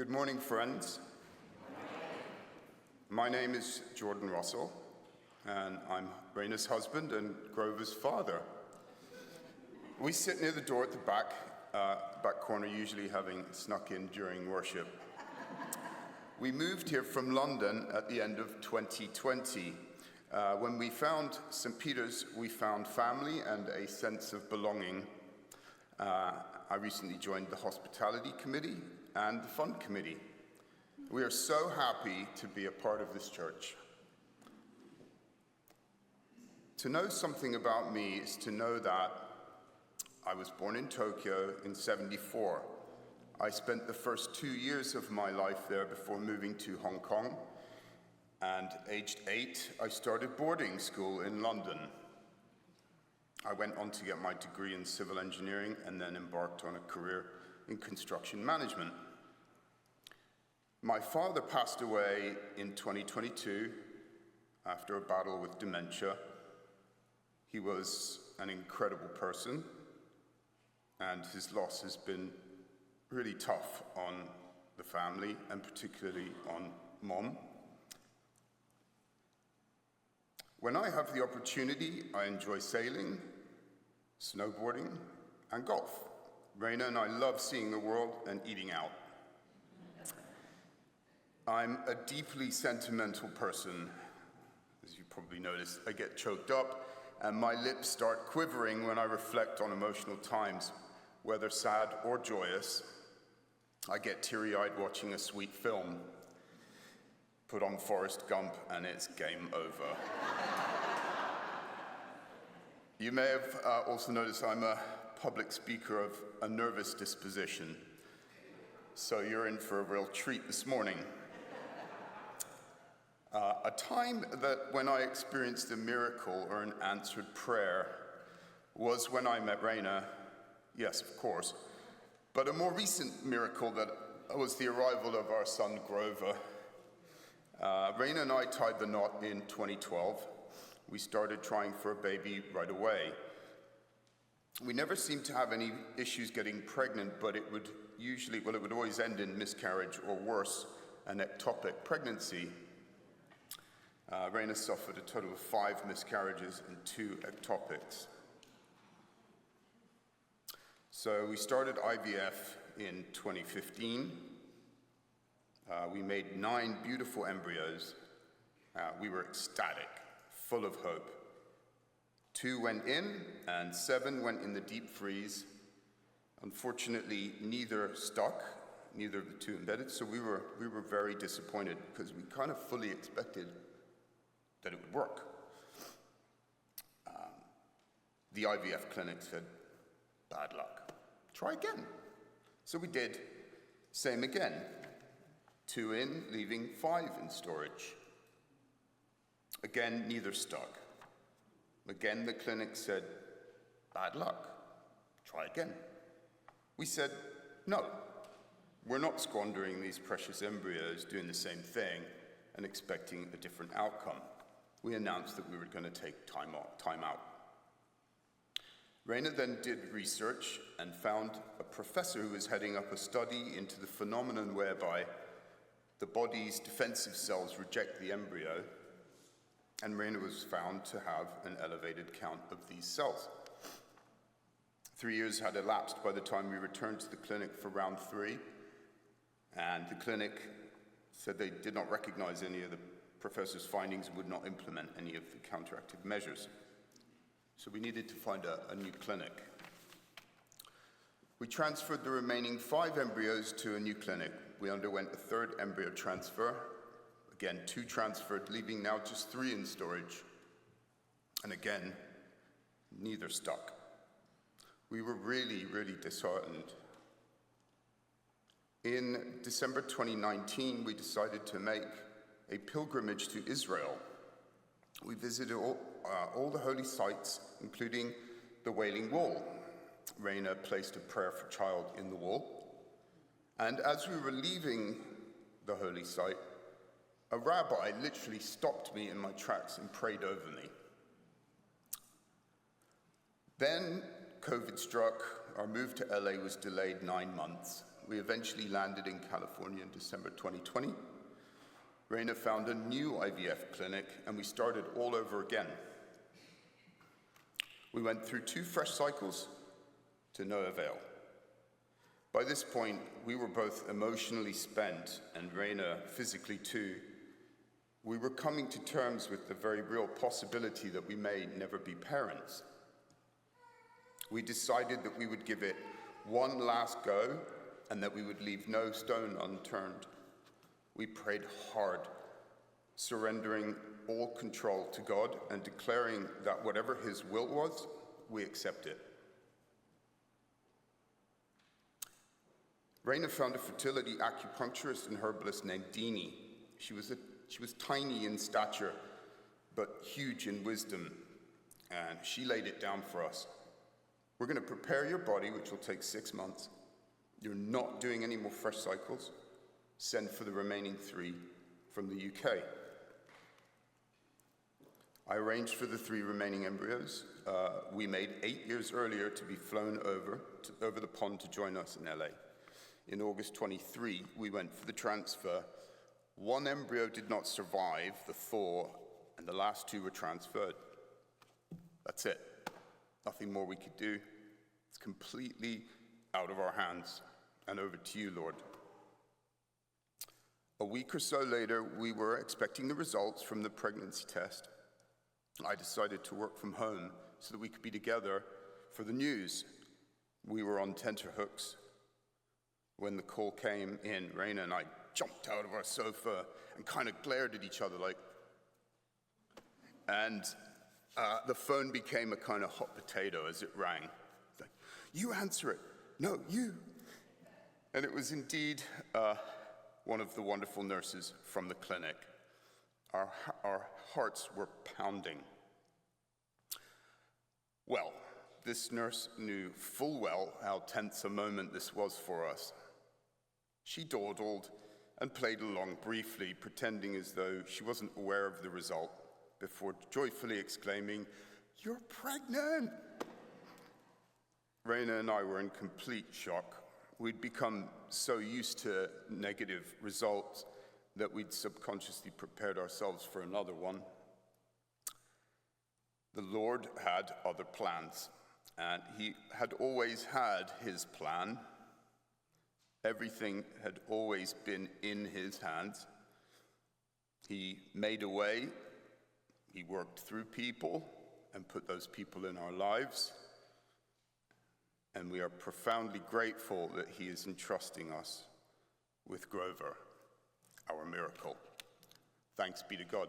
Good morning, friends. My name is Jordan Russell, and I'm Raina's husband and Grover's father. We sit near the door at the back corner, usually having snuck in during worship. We moved here from London at the end of 2020. When we found St. Peter's, we found family and a sense of belonging. I recently joined the hospitality committee and the fund committee. We are so happy to be a part of this church. To know something about me is to know that I was born in Tokyo in '74. I spent the first 2 years of my life there before moving to Hong Kong, and aged 8, I started boarding school in London. I went on to get my degree in civil engineering and then embarked on a career in construction management. My father passed away in 2022 after a battle with dementia. He was an incredible person, and his loss has been really tough on the family, and particularly on Mom. When I have the opportunity, I enjoy sailing, snowboarding, and golf. Raina and I love seeing the world and eating out. I'm a deeply sentimental person. As you probably noticed, I get choked up and my lips start quivering when I reflect on emotional times, whether sad or joyous. I get teary-eyed watching a sweet film. Put on Forrest Gump and it's game over. You may have also noticed I'm a public speaker of a nervous disposition, so you're in for a real treat this morning. A time that when I experienced a miracle or an answered prayer was when I met Raina, yes, of course, but a more recent miracle that was the arrival of our son Grover. Raina and I tied the knot in 2012. We started trying for a baby right away. We never seemed to have any issues getting pregnant, but it would always end in miscarriage or worse, an ectopic pregnancy. Raina suffered a total of 5 miscarriages and 2 ectopics. So we started IVF in 2015. We made 9 beautiful embryos. We were ecstatic, full of hope. 2 went in and 7 went in the deep freeze. Unfortunately, neither stuck, neither of the 2 embedded, so we were very disappointed because we kind of fully expected that it would work. The IVF clinic said, bad luck, try again. So we did, same again. 2 in, leaving 5 in storage. Again, neither stuck. Again, the clinic said, bad luck, try again. We said, no, we're not squandering these precious embryos doing the same thing and expecting a different outcome. We announced that we were going to take time out. Raina then did research and found a professor who was heading up a study into the phenomenon whereby the body's defensive cells reject the embryo, and Raina was found to have an elevated count of these cells. 3 years had elapsed by the time we returned to the clinic for round 3, and the clinic said they did not recognize any of the professor's findings and would not implement any of the counteractive measures. So we needed to find a new clinic. We transferred the remaining 5 embryos to a new clinic. We underwent a 3rd embryo transfer. Again, 2 transferred, leaving now just 3 in storage. And again, neither stuck. We were really, really disheartened. In December 2019, we decided to make a pilgrimage to Israel. We visited all the holy sites, including the Wailing Wall. Raina placed a prayer for child in the wall. And as we were leaving the holy site, a rabbi literally stopped me in my tracks and prayed over me. Then COVID struck. Our move to LA was delayed 9 months. We eventually landed in California in December 2020. Raina found a new IVF clinic, and we started all over again. We went through 2 fresh cycles to no avail. By this point, we were both emotionally spent, and Raina physically too. We were coming to terms with the very real possibility that we may never be parents. We decided that we would give it one last go and that we would leave no stone unturned. We prayed hard, surrendering all control to God and declaring that whatever His will was, we accept it. Raina found a fertility acupuncturist and herbalist named Dini. She was tiny in stature, but huge in wisdom, and she laid it down for us. We're going to prepare your body, which will take 6 months. You're not doing any more fresh cycles. Send for the remaining 3 from the UK. I arranged for the 3 remaining embryos. We made 8 years earlier to be flown over the pond to join us in LA. In August 23, we went for the transfer. 1 embryo did not survive the thaw, and the last 2 were transferred. That's it. Nothing more we could do. It's completely out of our hands, and over to you, Lord. A week or so later, we were expecting the results from the pregnancy test. I decided to work from home so that we could be together for the news. We were on tenterhooks. When the call came in, Raina and I jumped out of our sofa and kind of glared at each other like, and the phone became a kind of hot potato as it rang. Like, you answer it. No, you. And it was indeed one of the wonderful nurses from the clinic. Our hearts were pounding. Well, this nurse knew full well how tense a moment this was for us. She dawdled and played along briefly, pretending as though she wasn't aware of the result, before joyfully exclaiming, "You're pregnant!" Raina and I were in complete shock. We'd become so used to negative results that we'd subconsciously prepared ourselves for another one. The Lord had other plans, and He had always had His plan. Everything had always been in His hands. He made a way. He worked through people and put those people in our lives. And we are profoundly grateful that He is entrusting us with Grover, our miracle. Thanks be to God.